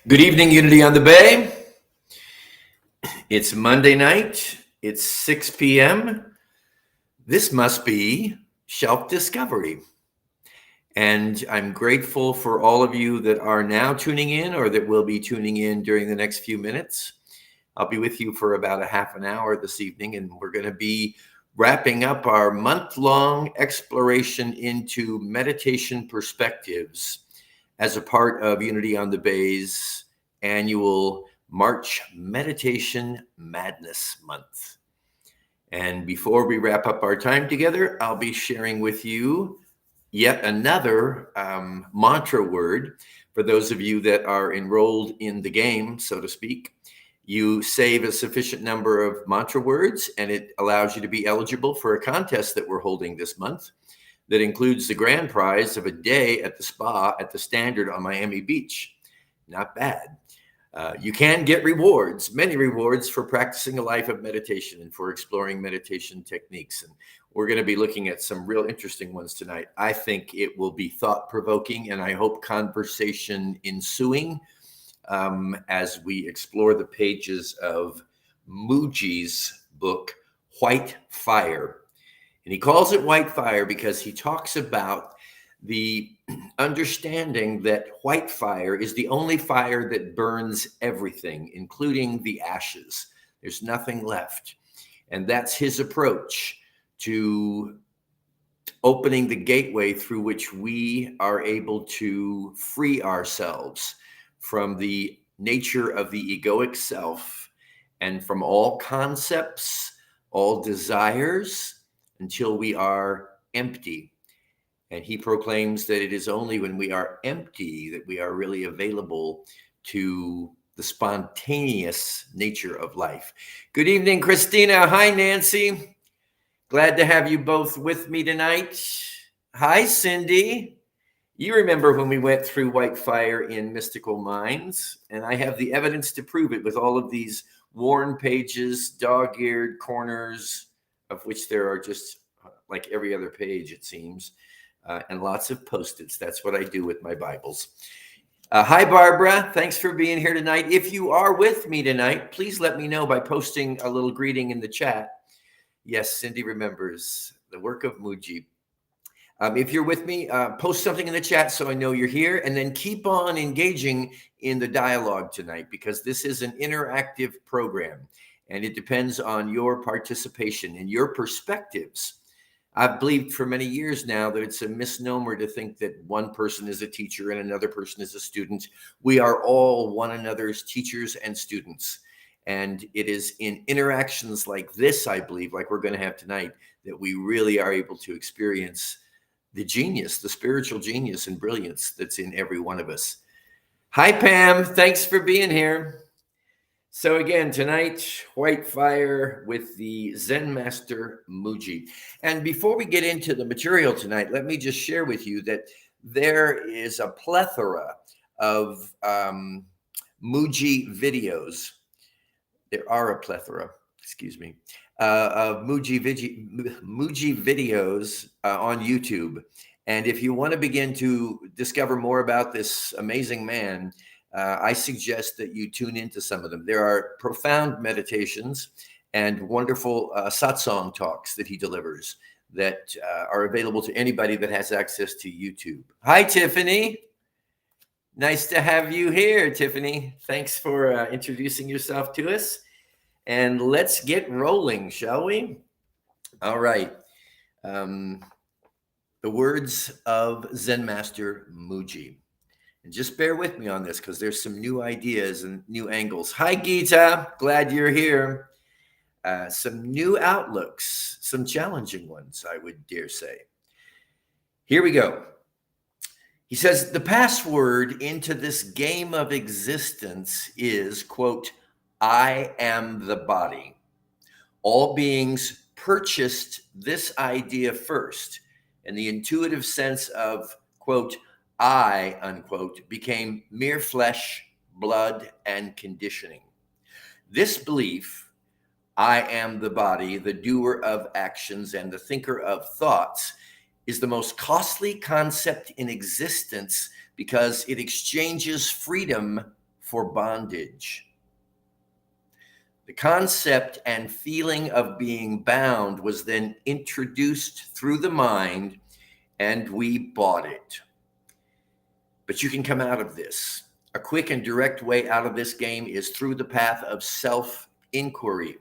Good evening, Unity on the Bay. It's Monday night. It's 6 p.m. This must be Shelf Discovery. And I'm grateful for all of you that are now tuning in or that will be tuning in during the next few minutes. I'll be with you for about a half an hour this evening, and we're going to be wrapping up our month-long exploration into meditation perspectives as a part of Unity on the Bay's annual March Meditation Madness Month. And before we wrap up our time together, I'll be sharing with you yet another mantra word. For those of you that are enrolled in the game, so to speak, you save a sufficient number of mantra words, and it allows you to be eligible for a contest that we're holding this month that includes the grand prize of a day at the spa at the Standard on Miami Beach. Not bad. You can get rewards, many rewards, for practicing a life of meditation and for exploring meditation techniques. And we're going to be looking at some real interesting ones tonight. I think it will be thought-provoking, and I hope conversation ensuing as we explore the pages of Mooji's book, White Fire. And he calls it White Fire because he talks about the understanding that white fire is the only fire that burns everything, including the ashes. There's nothing left. And that's his approach to opening the gateway through which we are able to free ourselves from the nature of the egoic self and from all concepts, all desires, until we are empty. And he proclaims that it is only when we are empty that we are really available to the spontaneous nature of life. Good evening, Christina. Hi, Nancy. Glad to have you both with me tonight. Hi, Cindy. You remember when we went through White Fire in Mystical Minds, and I have the evidence to prove it with all of these worn pages, dog-eared corners, of which there are just like every other page, it seems, and lots of Post-its. That's what I do with my Bibles. Hi, Barbara. Thanks for being here tonight. If you are with me tonight, please let me know by posting a little greeting in the chat. Yes, Cindy remembers the work of Mooji. If you're with me, post something in the chat so I know you're here, and then keep on engaging in the dialogue tonight, because this is an interactive program. And it depends on your participation and your perspectives. I've believed for many years now that it's a misnomer to think that one person is a teacher and another person is a student. We are all one another's teachers and students. And it is in interactions like this, I believe, like we're going to have tonight, that we really are able to experience the genius, the spiritual genius and brilliance that's in every one of us. Hi, Pam. Thanks for being here. So again, tonight, White Fire with the Zen Master Mooji. And before we get into the material tonight, let me just share with you that there is a plethora of Mooji videos. There are a plethora, of Mooji videos on YouTube. And if you want to begin to discover more about this amazing man, I suggest that you tune into some of them. There are profound meditations and wonderful satsang talks that he delivers that are available to anybody that has access to YouTube. Hi, Tiffany. Nice to have you here, Tiffany. Thanks for introducing yourself to us. And let's get rolling, shall we? All right. The words of Zen Master Mooji. And just bear with me on this because there's some new ideas and new angles. Hi, Geeta. Glad you're here. Some new outlooks, some challenging ones, I would dare say. Here we go. He says, the password into this game of existence is, quote, I am the body. All beings purchased this idea first, and the intuitive sense of, quote, I, unquote, became mere flesh, blood, and conditioning. This belief, I am the body, the doer of actions, and the thinker of thoughts, is the most costly concept in existence because it exchanges freedom for bondage. The concept and feeling of being bound was then introduced through the mind, and we bought it. But you can come out of this. A quick and direct way out of this game is through the path of self-inquiry.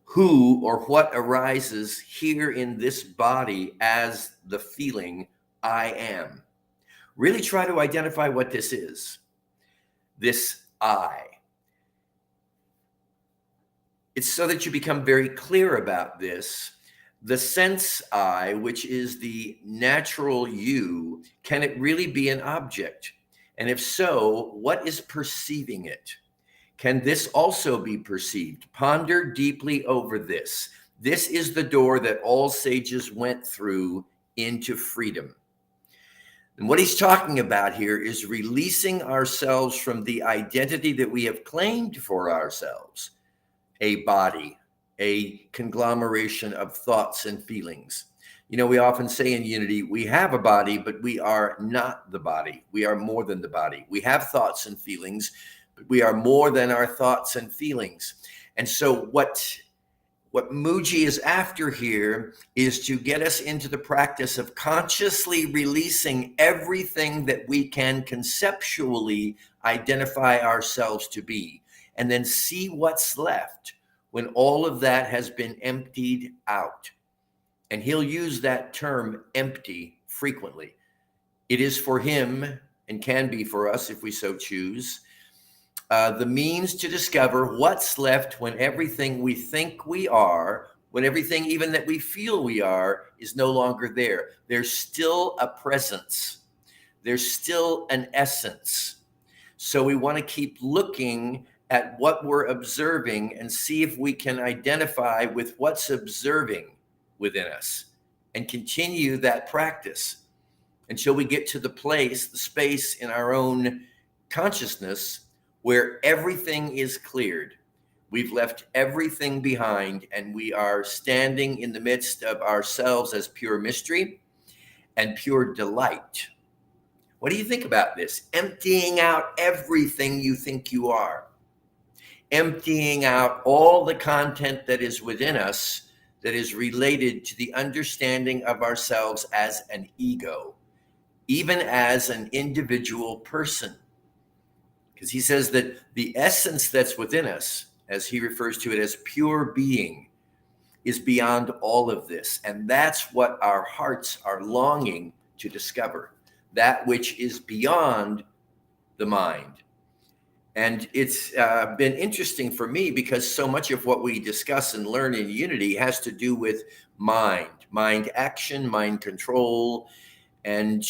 Who or what arises here in this body as the feeling I am? Really try to identify what this is. This I. It's so that you become very clear about this. The sense I, which is the natural you, can it really be an object? And if so, what is perceiving it? Can this also be perceived? Ponder deeply over this. This is the door that all sages went through into freedom. And what he's talking about here is releasing ourselves from the identity that we have claimed for ourselves. A body, a conglomeration of thoughts and feelings. You know, we often say in Unity, we have a body, but we are not the body. We are more than the body. We have thoughts and feelings, but we are more than our thoughts and feelings. And so what Mooji is after here is to get us into the practice of consciously releasing everything that we can conceptually identify ourselves to be, and then see what's left when all of that has been emptied out. And he'll use that term empty frequently. It is for him, and can be for us if we so choose, the means to discover what's left when everything we think we are, when everything even that we feel we are, is no longer there. There's still a presence. There's still an essence. So we want to keep looking at what we're observing and see if we can identify with what's observing within us and continue that practice until we get to the place, the space in our own consciousness where everything is cleared. We've left everything behind, and we are standing in the midst of ourselves as pure mystery and pure delight. What do you think about this? Emptying out everything you think you are. Emptying out all the content that is within us that is related to the understanding of ourselves as an ego, even as an individual person. Because he says that the essence that's within us, as he refers to it as pure being, is beyond all of this. And that's what our hearts are longing to discover, that which is beyond the mind. And it's been interesting for me because so much of what we discuss and learn in Unity has to do with mind action, mind control. And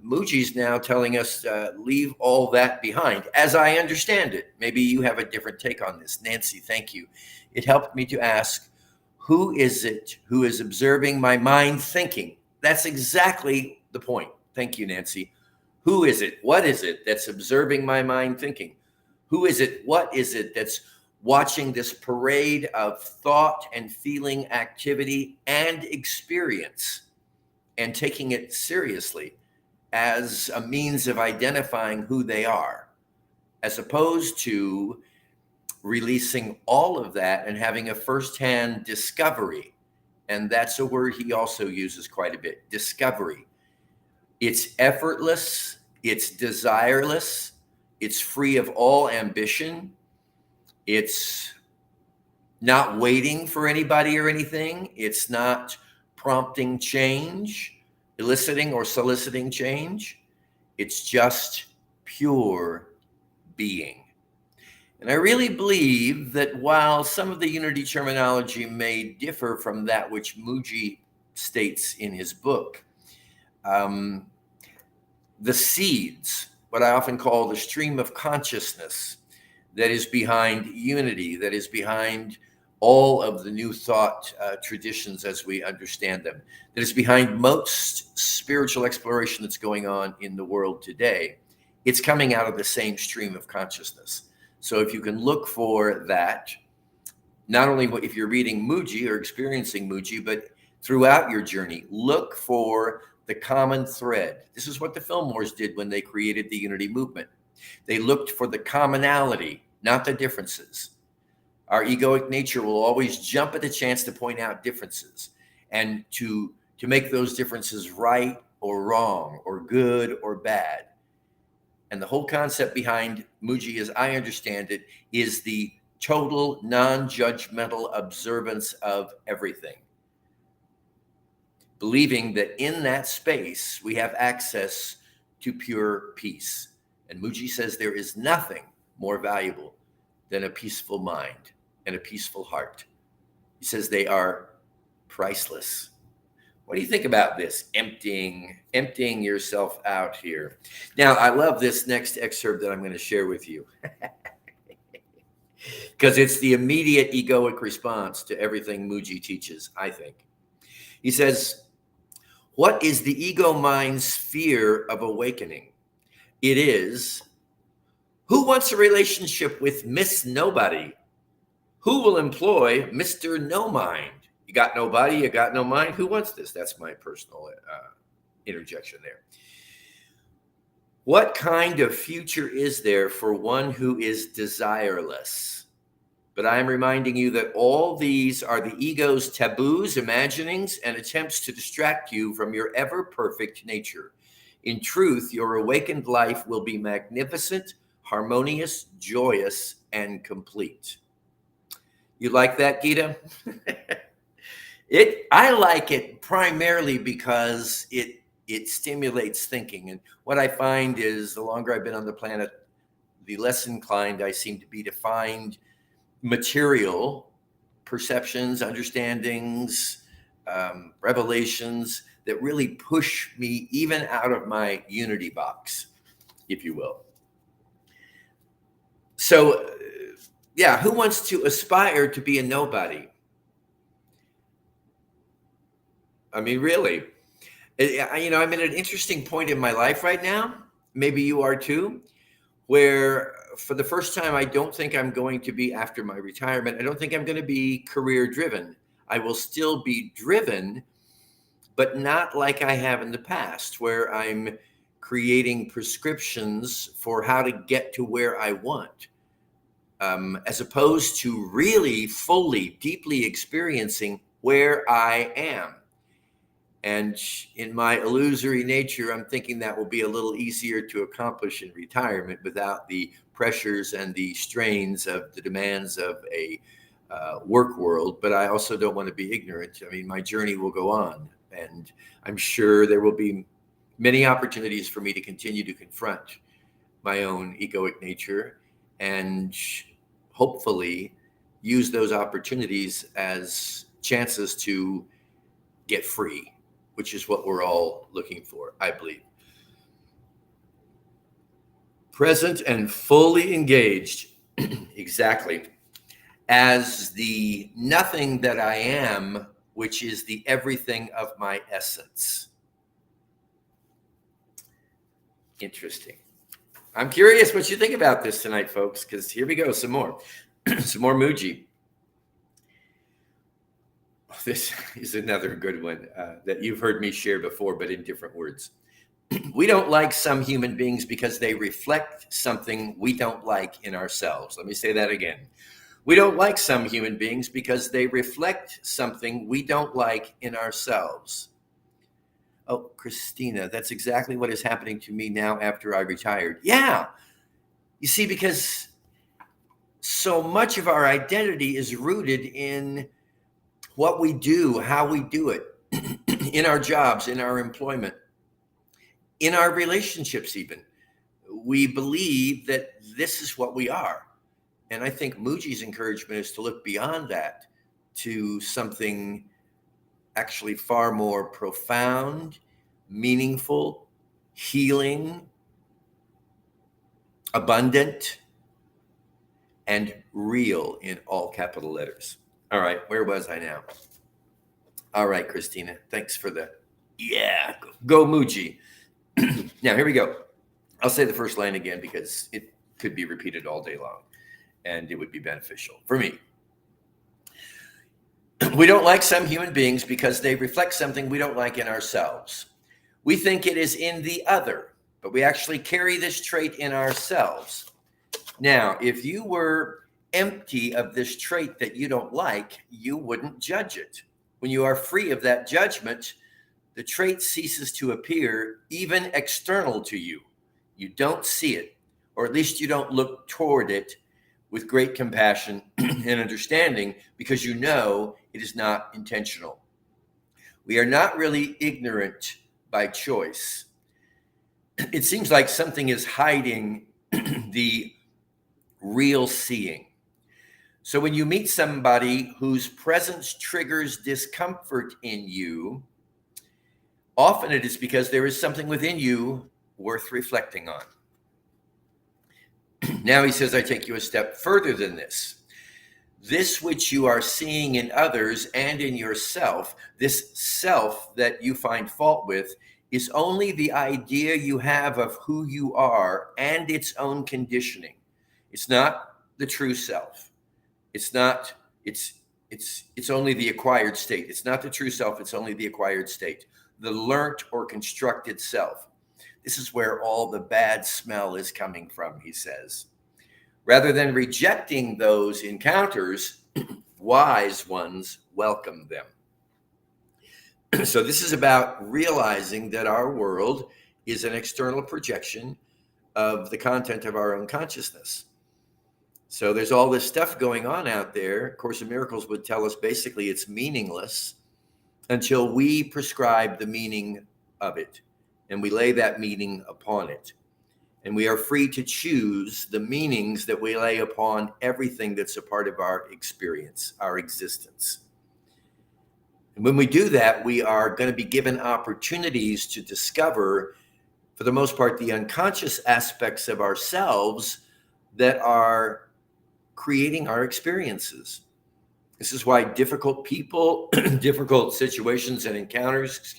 Mooji's now telling us leave all that behind, as I understand it. Maybe you have a different take on this. Nancy, thank you. It helped me to ask, who is it who is observing my mind thinking? That's exactly the point. Thank you, Nancy. Who is it? What is it that's observing my mind thinking? Who is it? What is it that's watching this parade of thought and feeling activity and experience and taking it seriously as a means of identifying who they are, as opposed to releasing all of that and having a firsthand discovery? And that's a word he also uses quite a bit, discovery. It's effortless, it's desireless, it's free of all ambition, it's not waiting for anybody or anything, it's not prompting change, eliciting or soliciting change. It's just pure being. And I really believe that while some of the Unity terminology may differ from that which Mooji states in his book, the seeds, what I often call the stream of consciousness that is behind Unity, that is behind all of the new thought traditions as we understand them, that is behind most spiritual exploration that's going on in the world today, it's coming out of the same stream of consciousness. So if you can look for that, not only if you're reading Mooji or experiencing Mooji, but throughout your journey, look for the common thread. This is what the Fillmores did when they created the Unity movement. They looked for the commonality, not the differences. Our egoic nature will always jump at the chance to point out differences and to make those differences right or wrong or good or bad. And the whole concept behind Mooji, as I understand it, is the total non-judgmental observance of everything. Believing that in that space, we have access to pure peace. And Mooji says there is nothing more valuable than a peaceful mind and a peaceful heart. He says they are priceless. What do you think about this? Emptying yourself out here. Now, I love this next excerpt that I'm going to share with you because it's the immediate egoic response to everything Mooji teaches, I think. He says, what is the ego mind's fear of awakening? It is, who wants a relationship with Miss Nobody? Who will employ Mr. No Mind? You got nobody, you got no mind. Who wants this? That's my personal interjection there. What kind of future is there for one who is desireless? But I am reminding you that all these are the ego's taboos, imaginings, and attempts to distract you from your ever-perfect nature. In truth, your awakened life will be magnificent, harmonious, joyous, and complete. You like that, Gita? I like it primarily because it stimulates thinking. And what I find is the longer I've been on the planet, the less inclined I seem to be to find material perceptions, understandings, revelations that really push me even out of my unity box, if you will. So, yeah, who wants to aspire to be a nobody? I mean, really, I'm at an interesting point in my life right now. Maybe you are too, where for the first time, I don't think I'm going to be, after my retirement, I don't think I'm going to be career driven. I will still be driven, but not like I have in the past, where I'm creating prescriptions for how to get to where I want, as opposed to really fully, deeply experiencing where I am. And in my illusory nature, I'm thinking that will be a little easier to accomplish in retirement without the pressures and the strains of the demands of a work world. But I also don't want to be ignorant. I mean, my journey will go on, and I'm sure there will be many opportunities for me to continue to confront my own egoic nature and hopefully use those opportunities as chances to get free, which is what we're all looking for, I believe. Present and fully engaged, exactly, as the nothing that I am, which is the everything of my essence. Interesting. I'm curious what you think about this tonight, folks, because here we go, some more. Some more Mooji. This is another good one that you've heard me share before, but in different words. We don't like some human beings because they reflect something we don't like in ourselves. Let me say that again. We don't like some human beings because they reflect something we don't like in ourselves. Oh, Christina, that's exactly what is happening to me now after I retired. Yeah. You see, because so much of our identity is rooted in what we do, how we do it, in our jobs, in our employment, in our relationships even. We believe that this is what we are. And I think Mooji's encouragement is to look beyond that to something actually far more profound, meaningful, healing, abundant, and real in all capital letters. All right, where was I now? All right, Christina, thanks for the, go Mooji. Now, here we go. I'll say the first line again because it could be repeated all day long and it would be beneficial for me. We don't like some human beings because they reflect something we don't like in ourselves. We think it is in the other. but we actually carry this trait in ourselves. Now, if you were empty of this trait that you don't like, you wouldn't judge it. When you are free of that judgment, the trait ceases to appear even external to you. You don't see it, or at least you don't look toward it with great compassion and understanding, because you know it is not intentional. We are not really ignorant by choice. It seems like something is hiding the real seeing. So when you meet somebody whose presence triggers discomfort in you, often it is because there is something within you worth reflecting on. Now he says, I take you a step further than this. This which you are seeing in others and in yourself, this self that you find fault with, is only the idea you have of who you are and its own conditioning. It's not the true self. It's only the acquired state. It's not the true self. It's only the acquired state, the learnt or constructed self. This is where all the bad smell is coming from, he says. Rather than rejecting those encounters, wise ones welcome them. So this is about realizing that our world is an external projection of the content of our own consciousness. So there's all this stuff going on out there. Course in Miracles would tell us basically it's meaningless until we prescribe the meaning of it, and we lay that meaning upon it. And we are free to choose the meanings that we lay upon everything that's a part of our experience, our existence. And when we do that, we are going to be given opportunities to discover, for the most part, the unconscious aspects of ourselves that are creating our experiences. This is why difficult people, difficult situations and encounters,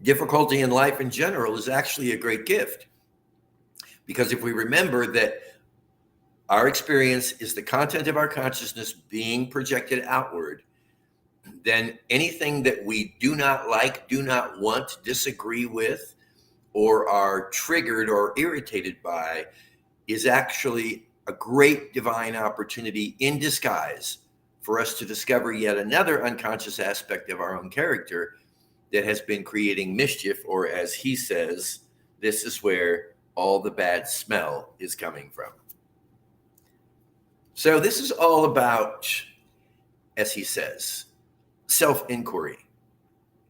difficulty in life in general is actually a great gift. Because if we remember that our experience is the content of our consciousness being projected outward, then anything that we do not like, do not want, disagree with, or are triggered or irritated by is actually a great divine opportunity in disguise for us to discover yet another unconscious aspect of our own character that has been creating mischief, or as he says, this is where all the bad smell is coming from. So this is all about, as he says, self-inquiry,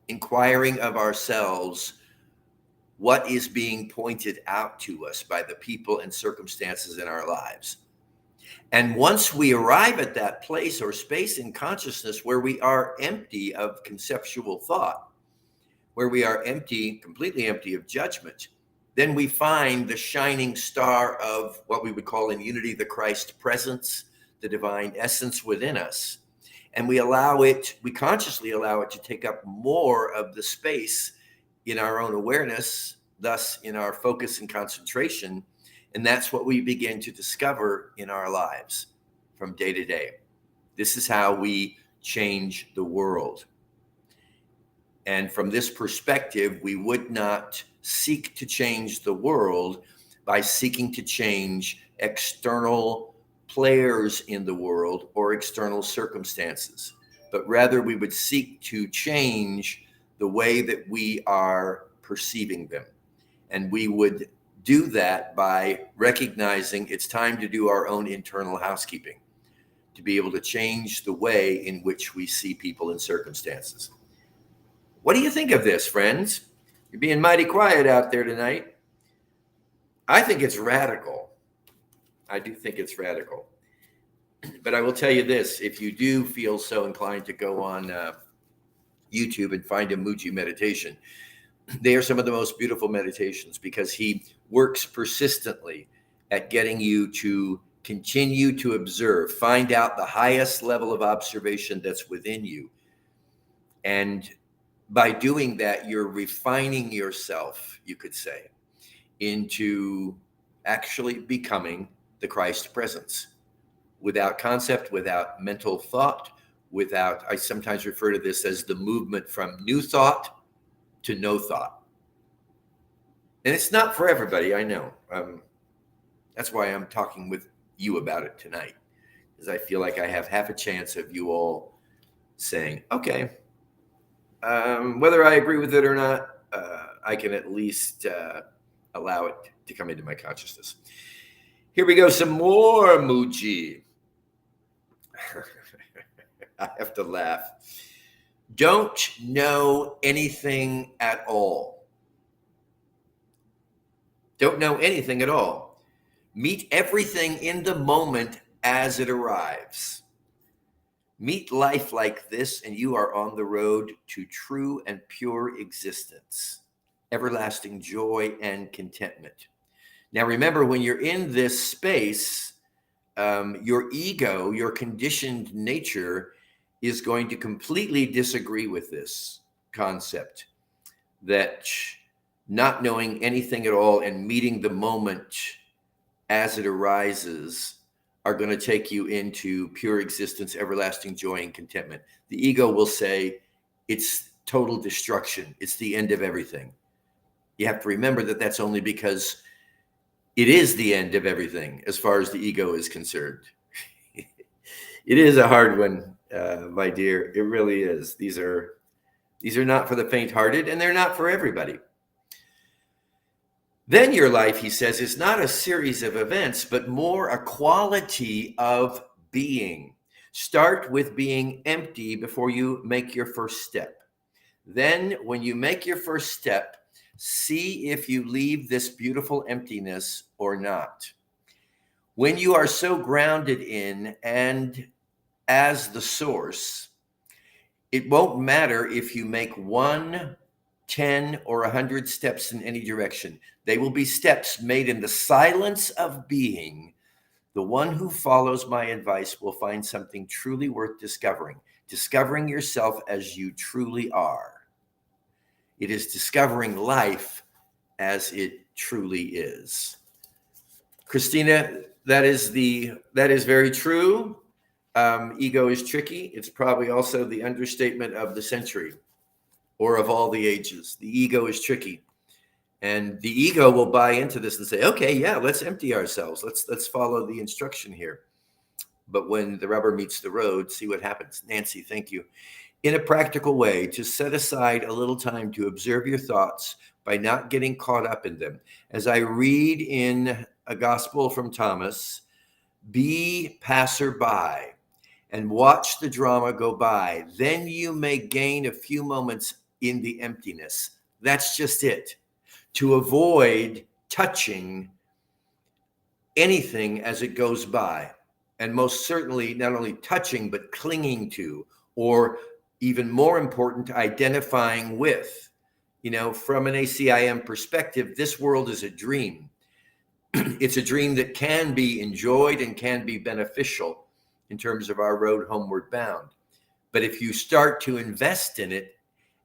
inquiring of ourselves what is being pointed out to us by the people and circumstances in our lives. And once we arrive at that place or space in consciousness where we are empty of conceptual thought, where we are empty, completely empty of judgment, then we find the shining star of what we would call in unity the Christ presence, the divine essence within us. And we consciously allow it to take up more of the space in our own awareness, thus in our focus and concentration. And that's what we begin to discover in our lives from day to day. This is how we change the world. And from this perspective, we would not seek to change the world by seeking to change external players in the world or external circumstances, but rather we would seek to change the way that we are perceiving them. And we would do that by recognizing it's time to do our own internal housekeeping, to be able to change the way in which we see people and circumstances. What do you think of this, friends? You're being mighty quiet out there tonight. I think it's radical. I do think it's radical. But I will tell you this, if you do feel so inclined to go on YouTube and find a Mooji meditation, they are some of the most beautiful meditations because he works persistently at getting you to continue to observe, find out the highest level of observation that's within you. And by doing that, you're refining yourself, you could say, into actually becoming the Christ presence without concept, without mental thought, I sometimes refer to this as the movement from new thought to no thought. And it's not for everybody, I know. That's why I'm talking with you about it tonight, because I feel like I have half a chance of you all saying, okay, whether I agree with it or not, I can at least allow it to come into my consciousness. Here we go, some more Mooji. I have to laugh. Don't know anything at all. Don't know anything at all. Meet everything in the moment as it arrives. Meet life like this, and you are on the road to true and pure existence, everlasting joy and contentment. Now, remember, when you're in this space, your ego, your conditioned nature, is going to completely disagree with this concept that not knowing anything at all and meeting the moment as it arises are going to take you into pure existence, everlasting joy and contentment. The ego will say it's total destruction. It's the end of everything. You have to remember that that's only because it is the end of everything as far as the ego is concerned. It is a hard one, my dear. It really is. These are not for the faint-hearted, and they're not for everybody. Then your life, he says, is not a series of events, but more a quality of being. Start with being empty before you make your first step. Then when you make your first step, see if you leave this beautiful emptiness or not. When you are so grounded in and as the source, it won't matter if you make 1, 10, or 100 steps in any direction. They will be steps made in the silence of being. The one who follows my advice will find something truly worth discovering yourself as you truly are. It is discovering life as it truly is. Christina, that is very true. Ego is tricky. It's probably also the understatement of the century or of all the ages. The ego is tricky. And the ego will buy into this and say, okay, yeah, let's empty ourselves. Let's follow the instruction here. But when the rubber meets the road, see what happens. Nancy, thank you. In a practical way, to set aside a little time to observe your thoughts by not getting caught up in them. As I read in a gospel from Thomas, be passerby and watch the drama go by. Then you may gain a few moments in the emptiness. That's just it. To avoid touching anything as it goes by. And most certainly not only touching, but clinging to, or even more important, identifying with. You know, from an ACIM perspective, this world is a dream. It's a dream that can be enjoyed and can be beneficial in terms of our road homeward bound. But if you start to invest in it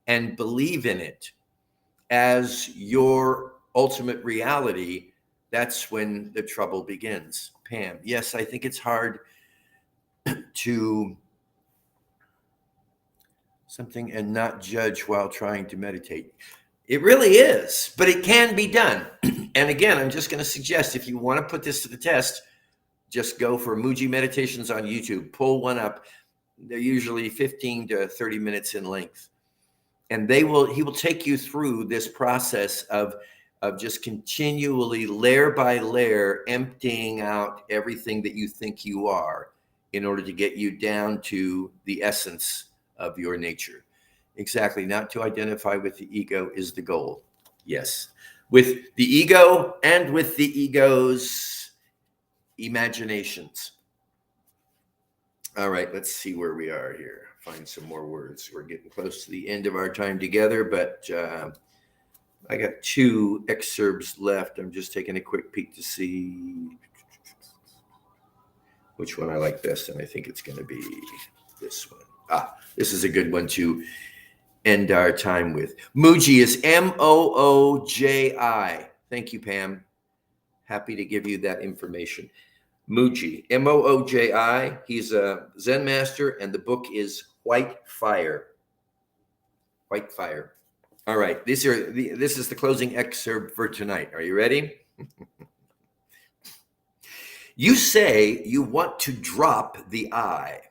and believe in it as your ultimate reality, that's when the trouble begins. Pam, yes, I think it's hard to something and not judge while trying to meditate. It really is, but it can be done. And again, I'm just going to suggest, if you want to put this to the test, just go for Mooji meditations on YouTube, pull one up. They're usually 15 to 30 minutes in length. And he will take you through this process of just continually, layer by layer, emptying out everything that you think you are in order to get you down to the essence of your nature. Exactly. Not to identify with the ego is the goal. Yes. With the ego and with the ego's imaginations. All right. Let's see where we are here. Find some more words. We're getting close to the end of our time together, but I got 2 excerpts left. I'm just taking a quick peek to see which one I like best, and I think it's going to be this one. This is a good one to end our time with. Mooji is Mooji. Thank you, Pam. Happy to give you that information. Mooji, Mooji. He's a Zen master, and the book is White Fire. White Fire. All right, this is the closing excerpt for tonight. Are you ready? You say you want to drop the I,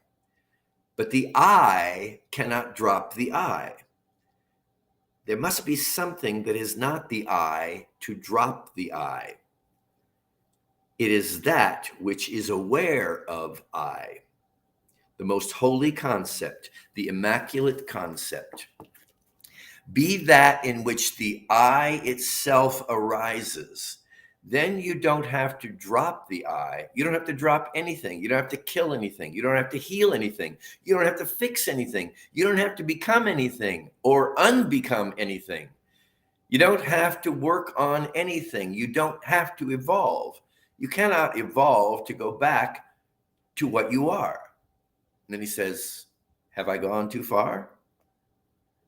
but the I cannot drop the I. There must be something that is not the I to drop the I. It is that which is aware of I, the most holy concept, the immaculate concept. Be that in which the I itself arises. Then you don't have to drop the I. You don't have to drop anything. You don't have to kill anything. You don't have to heal anything. You don't have to fix anything. You don't have to become anything or unbecome anything. You don't have to work on anything. You don't have to evolve. You cannot evolve to go back to what you are. And then he says, have I gone too far?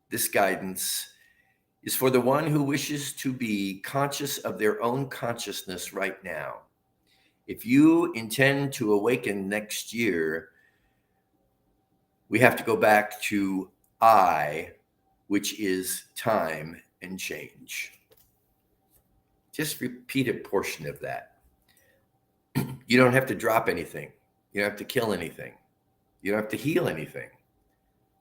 This guidance is for the one who wishes to be conscious of their own consciousness right now. If you intend to awaken next year, we have to go back to I, which is time and change. Just repeat a portion of that. You don't have to drop anything. You don't have to kill anything. You don't have to heal anything.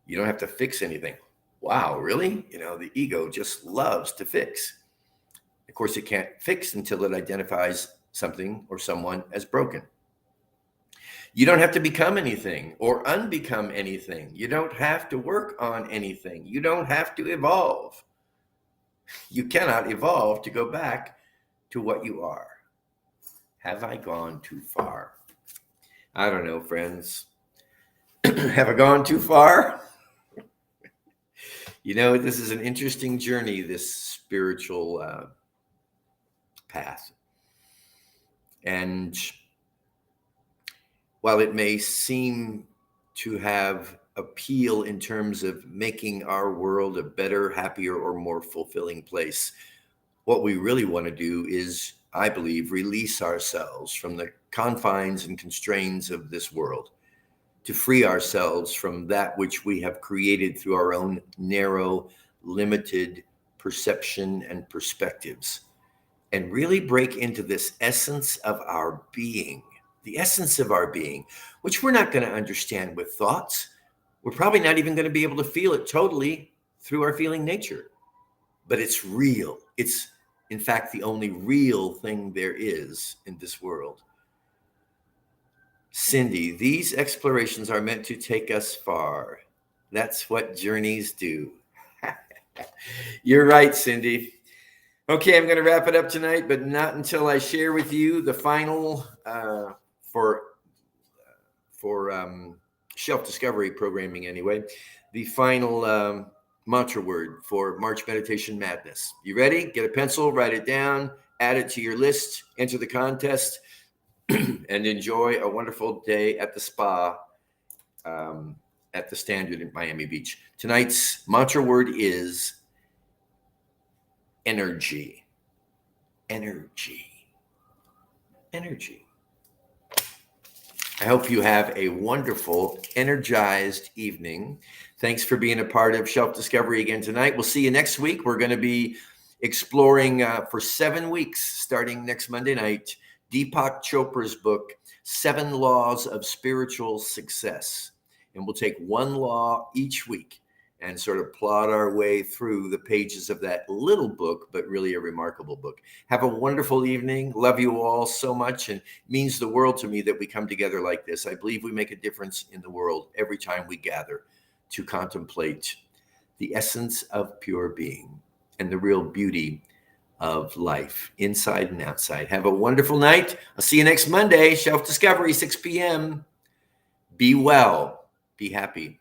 You don't have to fix anything. Wow, really? The ego just loves to fix. Of course, it can't fix until it identifies something or someone as broken. You don't have to become anything or unbecome anything. You don't have to work on anything. You don't have to evolve. You cannot evolve to go back to what you are. Have I gone too far? I don't know, friends. Have I gone too far? This is an interesting journey, this spiritual path. And while it may seem to have appeal in terms of making our world a better, happier, or more fulfilling place, what we really want to do is, I believe, release ourselves from the confines and constraints of this world, to free ourselves from that which we have created through our own narrow, limited perception and perspectives, and really break into this essence of our being, the essence of our being, which we're not going to understand with thoughts. We're probably not even going to be able to feel it totally through our feeling nature, but it's real. It's, in fact, the only real thing there is in this world. Cindy, these explorations are meant to take us far. That's what journeys do. You're right, Cindy. Okay, I'm going to wrap it up tonight, but not until I share with you the final for Shelf Discovery programming anyway, the final mantra word for March Meditation Madness. You ready? Get a pencil, write it down, add it to your list, enter the contest, and enjoy a wonderful day at the spa at the Standard in Miami Beach. Tonight's mantra word is energy. Energy. Energy. I hope you have a wonderful, energized evening. Thanks for being a part of Shelf Discovery again tonight. We'll see you next week. We're going to be exploring for 7 weeks, starting next Monday night, Deepak Chopra's book, 7 Laws of Spiritual Success. And we'll take one law each week and sort of plot our way through the pages of that little book, but really a remarkable book. Have a wonderful evening. Love you all so much. And it means the world to me that we come together like this. I believe we make a difference in the world every time we gather to contemplate the essence of pure being and the real beauty of life, inside and outside. Have a wonderful night. I'll see you next Monday. Shelf Discovery, 6 p.m. Be well. Be happy.